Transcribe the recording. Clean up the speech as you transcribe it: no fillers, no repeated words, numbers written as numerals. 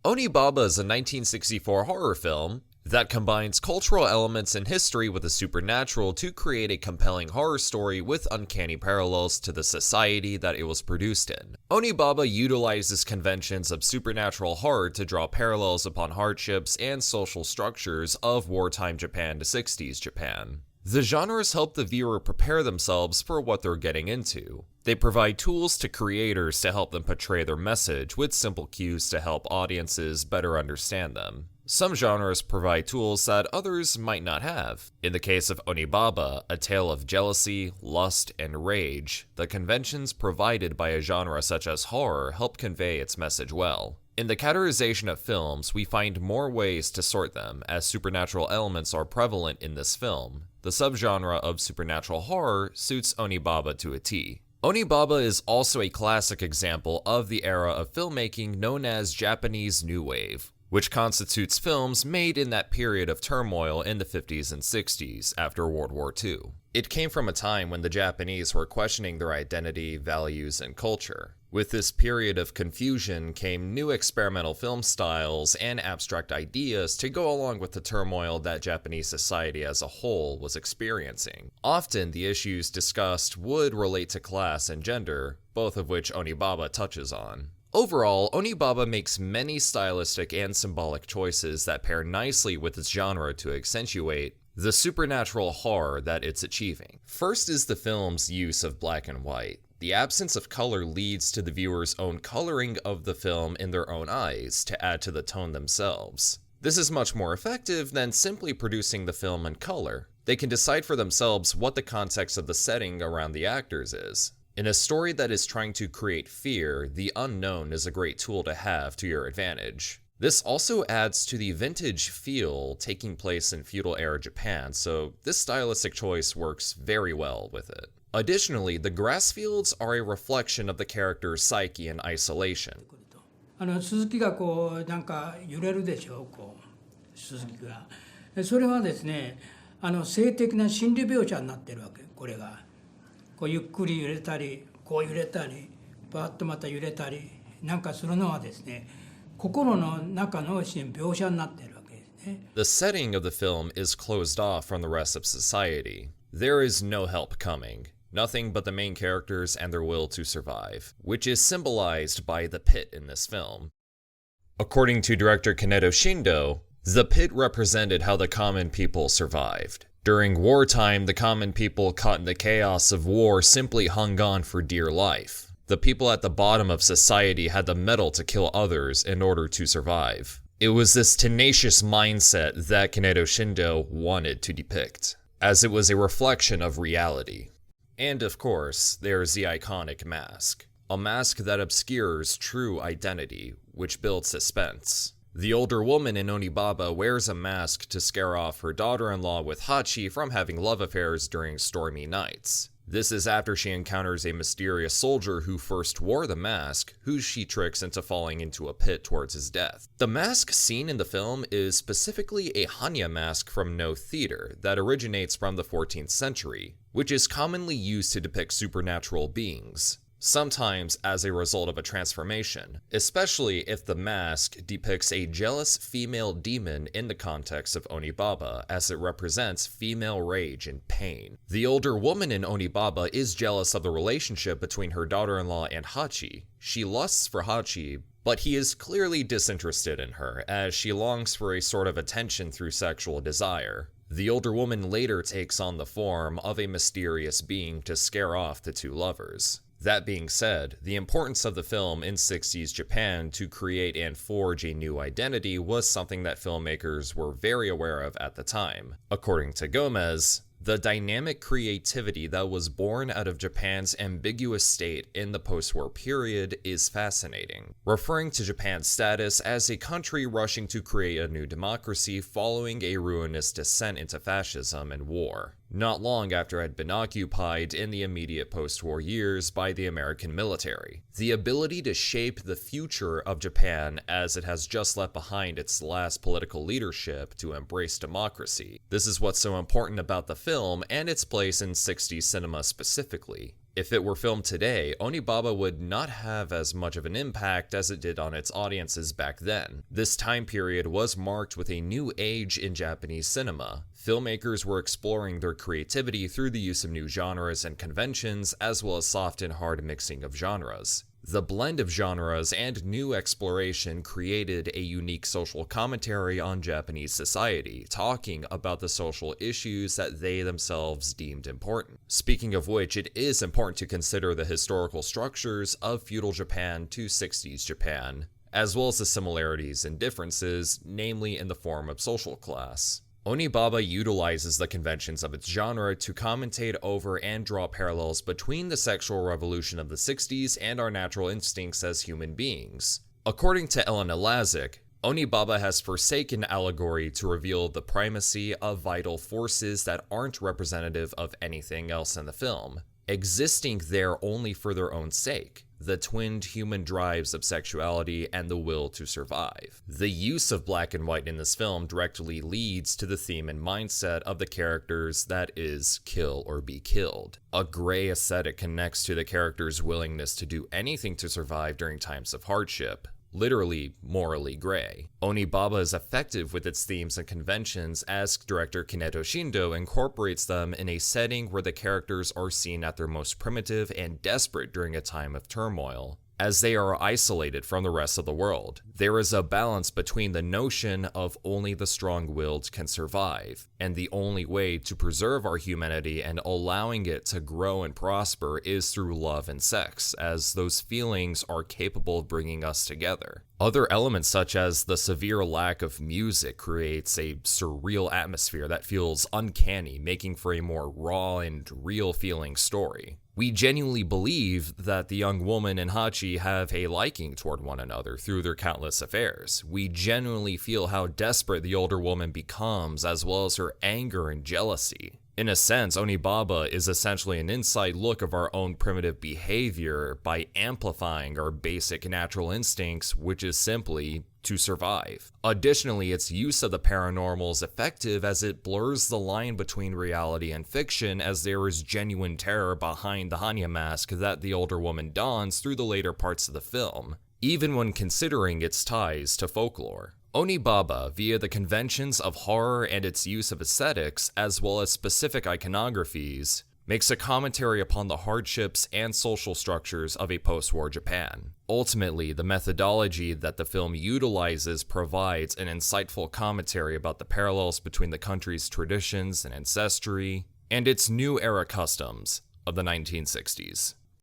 Onibaba is a 1964 horror film that combines cultural elements and history with the supernatural to create a compelling horror story with uncanny parallels to the society that it was produced in. Onibaba utilizes conventions of supernatural horror to draw parallels upon hardships and social structures of wartime Japan to 60s Japan. The genres help the viewer prepare themselves for what they're getting into. They provide tools to creators to help them portray their message with simple cues to help audiences better understand them. Some genres provide tools that others might not have. In the case of Onibaba, a tale of jealousy, lust, and rage, the conventions provided by a genre such as horror help convey its message well. In the categorization of films, we find more ways to sort them, as supernatural elements are prevalent in this film. The subgenre of supernatural horror suits Onibaba to a T. Onibaba is also a classic example of the era of filmmaking known as Japanese New Wave, which constitutes films made in that period of turmoil in the 50s and 60s after World War II. It came from a time when the Japanese were questioning their identity, values, and culture. With this period of confusion came new experimental film styles and abstract ideas to go along with the turmoil that Japanese society as a whole was experiencing. Often, the issues discussed would relate to class and gender, both of which Onibaba touches on. Overall, Onibaba makes many stylistic and symbolic choices that pair nicely with its genre to accentuate the supernatural horror that it's achieving. First is the film's use of black and white. The absence of color leads to the viewer's own coloring of the film in their own eyes to add to the tone themselves. This is much more effective than simply producing the film in color. They can decide for themselves what the context of the setting around the actors is. In a story that is trying to create fear, the unknown is a great tool to have to your advantage. This also adds to the vintage feel taking place in feudal-era Japan, so this stylistic choice works very well with it. Additionally, the grass fields are a reflection of the character's psyche in isolation. 鈴木がこうなんか揺れるでしょこう鈴木がそれはですね性的な心理描写になってるわけこれがこうゆっくり揺れたりこう揺れたりバーッとまた揺れたりなんかするのはですね心の中の描写になってるわけですね The setting of the film is closed off from the rest of society. There is no help coming. Nothing but the main characters and their will to survive, which is symbolized by the pit in this film. According to director Kaneto Shindo, the pit represented how the common people survived. During wartime, the common people caught in the chaos of war simply hung on for dear life. The people at the bottom of society had the mettle to kill others in order to survive. It was this tenacious mindset that Kaneto Shindo wanted to depict, as it was a reflection of reality. And of course, there's the iconic mask. A mask that obscures true identity, which builds suspense. The older woman in Onibaba wears a mask to scare off her daughter-in-law with Hachi from having love affairs during stormy nights. This is after she encounters a mysterious soldier who first wore the mask, who she tricks into falling into a pit towards his death. The mask seen in the film is specifically a Hanya mask from No theater that originates from the 14th century, which is commonly used to depict supernatural beings, sometimes as a result of a transformation, especially if the mask depicts a jealous female demon in the context of Onibaba, as it represents female rage and pain. The older woman in Onibaba is jealous of the relationship between her daughter-in-law and Hachi. She lusts for Hachi, but he is clearly disinterested in her, as she longs for a sort of attention through sexual desire. The older woman later takes on the form of a mysterious being to scare off the two lovers. That being said, the importance of the film in 60s Japan to create and forge a new identity was something that filmmakers were very aware of at the time. According to Gomez, the dynamic creativity that was born out of Japan's ambiguous state in the post-war period is fascinating, referring to Japan's status as a country rushing to create a new democracy following a ruinous descent into fascism and war, not long after it had been occupied in the immediate post-war years by the American military. The ability to shape the future of Japan as it has just left behind its last political leadership to embrace democracy. This is what's so important about the film and its place in 60s cinema specifically. If it were filmed today, Onibaba would not have as much of an impact as it did on its audiences back then. This time period was marked with a new age in Japanese cinema. Filmmakers were exploring their creativity through the use of new genres and conventions, as well as soft and hard mixing of genres. The blend of genres and new exploration created a unique social commentary on Japanese society, talking about the social issues that they themselves deemed important. Speaking of which, it is important to consider the historical structures of feudal Japan to 60s Japan, as well as the similarities and differences, namely in the form of social class. Onibaba utilizes the conventions of its genre to commentate over and draw parallels between the sexual revolution of the 60s and our natural instincts as human beings. According to Elena Lazik, Onibaba has forsaken allegory to reveal the primacy of vital forces that aren't representative of anything else in the film, existing there only for their own sake. The twinned human drives of sexuality and the will to survive. The use of black and white in this film directly leads to the theme and mindset of the characters, that is, kill or be killed. A gray aesthetic connects to the character's willingness to do anything to survive during times of hardship. Literally, morally gray. Onibaba is effective with its themes and conventions as director Kineto Shindo incorporates them in a setting where the characters are seen at their most primitive and desperate during a time of turmoil, as they are isolated from the rest of the world. There is a balance between the notion of only the strong-willed can survive, and the only way to preserve our humanity and allowing it to grow and prosper is through love and sex, as those feelings are capable of bringing us together. Other elements such as the severe lack of music creates a surreal atmosphere that feels uncanny, making for a more raw and real feeling story. We genuinely believe that the young woman and Hachi have a liking toward one another through their countless affairs. We genuinely feel how desperate the older woman becomes, as well as her anger and jealousy. In a sense, Onibaba is essentially an inside look of our own primitive behavior by amplifying our basic natural instincts, which is simply to survive. Additionally, its use of the paranormal is effective as it blurs the line between reality and fiction, as there is genuine terror behind the Hanya mask that the older woman dons through the later parts of the film, even when considering its ties to folklore. Onibaba, via the conventions of horror and its use of aesthetics, as well as specific iconographies, makes a commentary upon the hardships and social structures of a post-war Japan. Ultimately, the methodology that the film utilizes provides an insightful commentary about the parallels between the country's traditions and ancestry, and its new era customs of the 1960s.